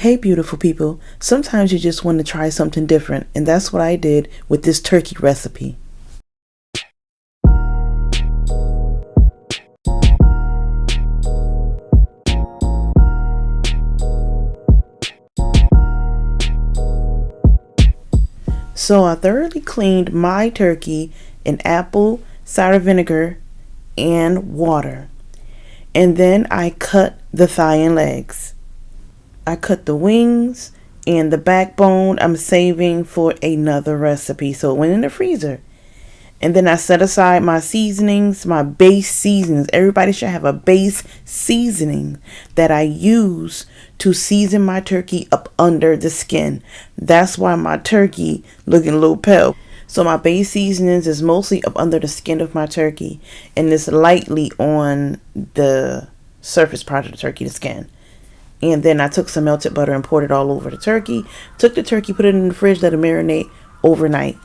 Hey beautiful people, sometimes you just want to try something different, and that's what I did with this turkey recipe. So I thoroughly cleaned my turkey in apple cider vinegar and water, and then I cut the thigh and legs. I cut the wings and the backbone I'm saving for another recipe, so it went in the freezer. And then I set aside my seasonings, my base seasonings. Everybody should have a base seasoning that I use to season my turkey up under the skin. That's why my turkey looking a little pale. So my base seasonings is mostly up under the skin of my turkey, and it's lightly on the surface part of the turkey, the skin. And then I took some melted butter and poured it all over the turkey. Took the turkey, put it in the fridge, let it marinate overnight.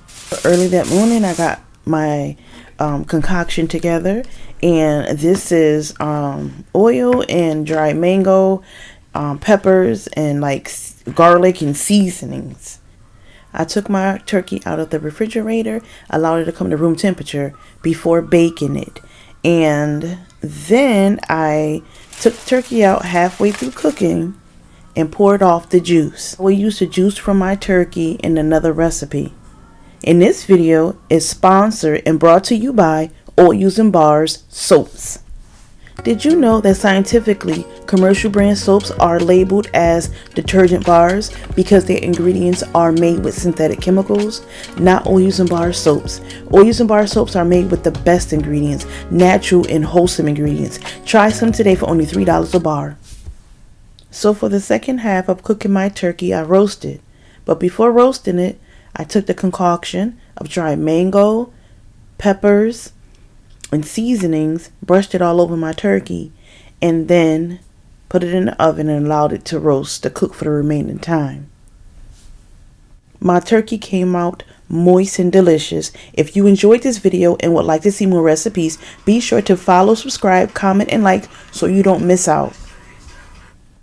Early that morning, I got my concoction together, and this is oil and dried mango, peppers, and like garlic and seasonings. I took my turkey out of the refrigerator, allowed it to come to room temperature before baking it, and then I took the turkey out halfway through cooking and poured off the juice. We used the juice from my turkey in another recipe. In this video is sponsored and brought to you by Oils and Bars Soaps. Did you know that scientifically commercial brand soaps are labeled as detergent bars because their ingredients are made with synthetic chemicals? Not Oils and Bar soaps. Oils and Bar soaps are made with the best ingredients, natural and wholesome ingredients. Try some today for only $3 a bar. So for the second half of cooking my turkey, I roasted. But before roasting it, I took the concoction of dried mango, peppers, and seasonings, brushed it all over my turkey, and then put it in the oven and allowed it to roast, to cook for the remaining time. My turkey came out moist and delicious. If you enjoyed this video and would like to see more recipes, be sure to follow, subscribe, comment, and like so you don't miss out.